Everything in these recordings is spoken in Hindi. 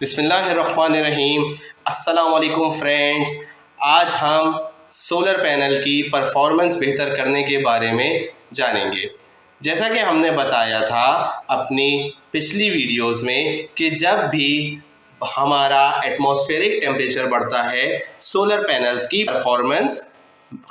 बिस्मिल्लाहिर्रहमानिर्रहीम। अस्सलाम वालेकुम फ्रेंड्स। आज हम सोलर पैनल की परफॉर्मेंस बेहतर करने के बारे में जानेंगे। जैसा कि हमने बताया था अपनी पिछली वीडियोस में कि जब भी हमारा एटमॉस्फेरिक टेम्परेचर बढ़ता है सोलर पैनल्स की परफॉर्मेंस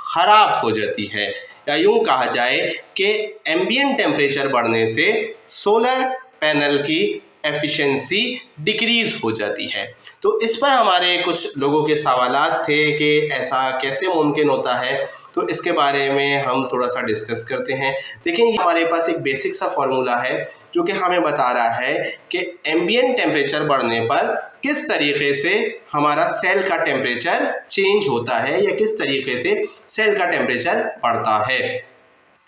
ख़राब हो जाती है, या यूँ कहा जाए कि एम्बिएंट टेम्परेचर बढ़ने से सोलर पैनल की एफिशिएंसी डिक्रीज़ हो जाती है। तो इस पर हमारे कुछ लोगों के सवालात थे कि ऐसा कैसे मुमकिन होता है, तो इसके बारे में हम थोड़ा सा डिस्कस करते हैं। देखिए, हमारे पास एक बेसिक सा फॉर्मूला है जो कि हमें बता रहा है कि एम्बिएंट टेम्परेचर बढ़ने पर किस तरीके से हमारा सेल का टेम्परेचर चेंज होता है या किस तरीके से सेल का टेम्परेचर बढ़ता है।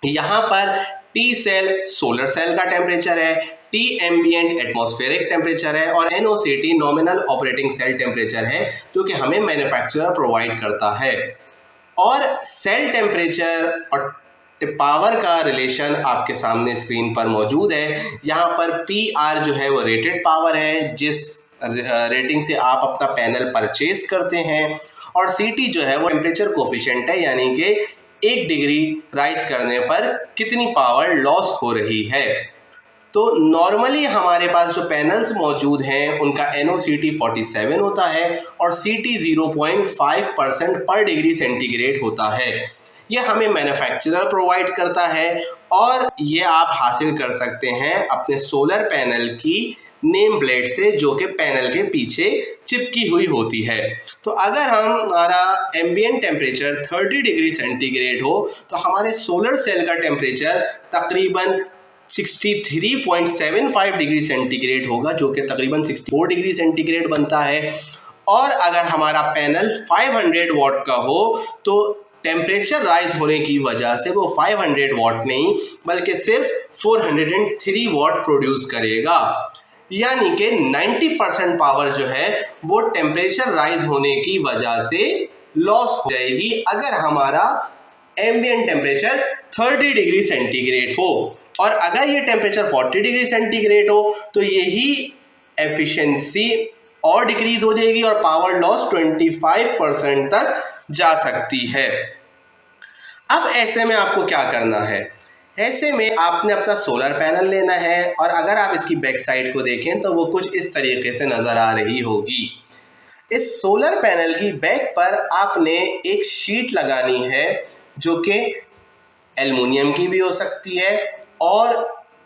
यहाँ पर टी सेल सोलर सेल का टेम्परेचर है, टी एम्बिएंट एटमॉस्फेरिक टेम्परेचर है और NOCT nominal operating cell temperature है जो कि हमें मैन्युफैक्चरर प्रोवाइड करता है। और सेल टेम्परेचर और पावर का रिलेशन आपके सामने स्क्रीन पर मौजूद है। यहाँ पर PR जो है वो रेटेड पावर है जिस रेटिंग से आप अपना पैनल परचेज करते हैं, और CT जो है वो टेम्परेचर कोफिशिएंट है, यानी कि 1 डिग्री राइज करने पर कितनी पावर लॉस हो रही है। तो नॉर्मली हमारे पास जो पैनल्स मौजूद हैं उनका NOCT 47 होता है और CT 0.5% पर डिग्री सेंटीग्रेड होता है। ये हमें मैन्युफैक्चरर प्रोवाइड करता है और ये आप हासिल कर सकते हैं अपने सोलर पैनल की नेम प्लेट से जो कि पैनल के पीछे चिपकी हुई होती है। तो अगर हमारा एम्बिएंट टेम्परेचर 30 डिग्री सेंटीग्रेड हो तो हमारे सोलर सेल का टेम्परेचर तकरीबन 63.75 डिग्री सेंटीग्रेड होगा, जो कि तकरीबन 64 डिग्री सेंटीग्रेड बनता है। और अगर हमारा पैनल 500 वॉट का हो तो टेम्परेचर राइज होने की वजह से वो 500 वॉट नहीं बल्कि सिर्फ 403 वॉट प्रोड्यूस करेगा, यानी कि 90% पावर जो है वो टेम्परेचर राइज होने की वजह से लॉस हो जाएगी अगर हमारा एम्बिएंट टेम्परेचर 30 डिग्री सेंटीग्रेड हो। और अगर ये टेम्परेचर 40 डिग्री सेंटीग्रेड हो तो यही एफिशिएंसी और डिक्रीज हो जाएगी और पावर लॉस 25% तक जा सकती है। अब ऐसे में आपको क्या करना है? ऐसे में आपने अपना सोलर पैनल लेना है और अगर आप इसकी बैक साइड को देखें तो वो कुछ इस तरीके से नज़र आ रही होगी। इस सोलर पैनल की बैक पर आपने एक शीट लगानी है जो कि एल्युमिनियम की भी हो सकती है और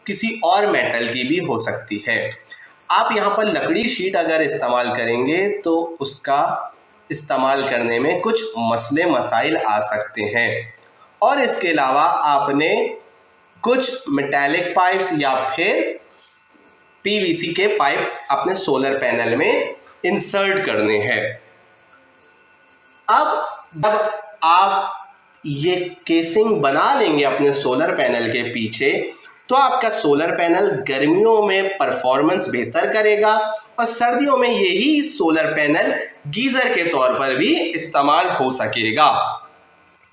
किसी और मेटल की भी हो सकती है। आप यहाँ पर लकड़ी शीट अगर इस्तेमाल करेंगे तो उसका इस्तेमाल करने में कुछ मसले मसाइल आ सकते हैं, और इसके अलावा आपने कुछ मेटालिक पाइप्स या फिर PVC के पाइप्स अपने सोलर पैनल में इंसर्ट करने हैं। अब जब आप ये केसिंग बना लेंगे अपने सोलर पैनल के पीछे तो आपका सोलर पैनल गर्मियों में परफॉर्मेंस बेहतर करेगा और सर्दियों में यही सोलर पैनल गीज़र के तौर पर भी इस्तेमाल हो सकेगा।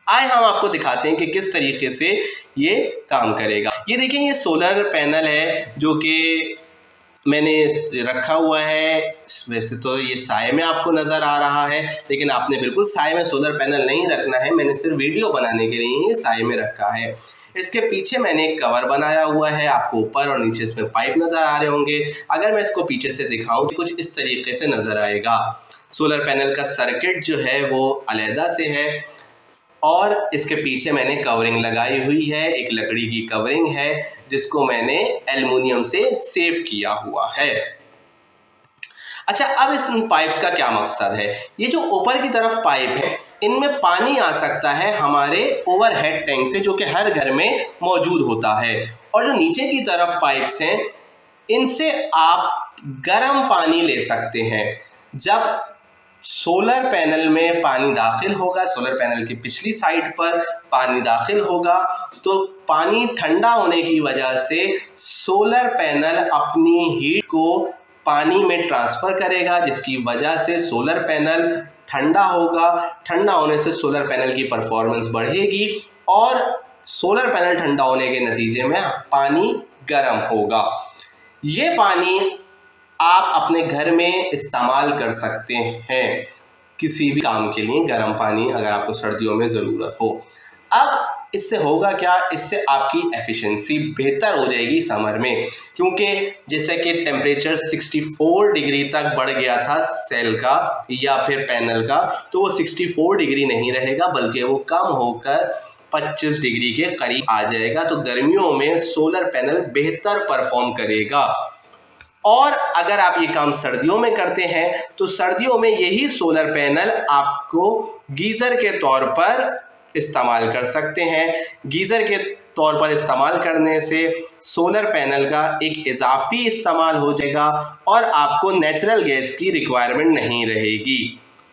आए हम आपको दिखाते हैं कि किस तरीके से ये काम करेगा। ये देखिए, ये सोलर पैनल है जो कि मैंने रखा हुआ है। वैसे तो ये साए में आपको नज़र आ रहा है, लेकिन आपने बिल्कुल साए में सोलर पैनल नहीं रखना है। मैंने सिर्फ वीडियो बनाने के लिए ये साए में रखा है। इसके पीछे मैंने एक कवर बनाया हुआ है, आपको ऊपर और नीचे इसमें पाइप नज़र आ रहे होंगे। अगर मैं इसको पीछे से दिखाऊं तो कुछ इस तरीके से नज़र आएगा। सोलर पैनल का सर्किट जो है वो अलहदा से है और इसके पीछे मैंने कवरिंग लगाई हुई है, एक लकड़ी की कवरिंग है जिसको मैंने एल्युमिनियम से सेव किया हुआ है। अच्छा, अब इस पाइप्स का क्या मकसद है? ये जो ऊपर की तरफ पाइप है इनमें पानी आ सकता है हमारे ओवरहेड टैंक से जो कि हर घर में मौजूद होता है, और जो नीचे की तरफ पाइप्स हैं इनसे आप गर्म पानी ले सकते हैं। जब सोलर पैनल में पानी दाखिल होगा, सोलर पैनल की पिछली साइड पर पानी दाखिल होगा तो पानी ठंडा होने की वजह से सोलर पैनल अपनी हीट को पानी में ट्रांसफ़र करेगा, जिसकी वजह से सोलर पैनल ठंडा होगा। ठंडा होने से सोलर पैनल की परफॉर्मेंस बढ़ेगी और सोलर पैनल ठंडा होने के नतीजे में पानी गर्म होगा। ये पानी आप अपने घर में इस्तेमाल कर सकते हैं किसी भी काम के लिए, गर्म पानी अगर आपको सर्दियों में ज़रूरत हो। अब इससे होगा क्या, इससे आपकी एफिशिएंसी बेहतर हो जाएगी समर में, क्योंकि जैसे कि टेम्परेचर 64 डिग्री तक बढ़ गया था सेल का या फिर पैनल का, तो वो 64 डिग्री नहीं रहेगा बल्कि वो कम होकर 25 डिग्री के करीब आ जाएगा। तो गर्मियों में सोलर पैनल बेहतर परफॉर्म करेगा। और अगर आप ये काम सर्दियों में करते हैं तो सर्दियों में यही सोलर पैनल आपको गीज़र के तौर पर इस्तेमाल कर सकते हैं। गीज़र के तौर पर इस्तेमाल करने से सोलर पैनल का एक इजाफी इस्तेमाल हो जाएगा और आपको नेचुरल गैस की रिक्वायरमेंट नहीं रहेगी।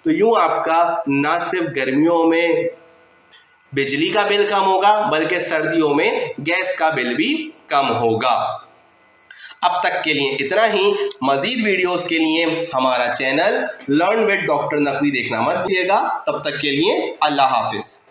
तो यूँ आपका ना सिर्फ गर्मियों में बिजली का बिल कम होगा बल्कि सर्दियों में गैस का बिल भी कम होगा। अब तक के लिए इतना ही। मज़ीद वीडियोस के लिए हमारा channel learn with doctor Naqvi देखना मत भूलिएगा। तब तक के लिए अल्लाह हाफिज़।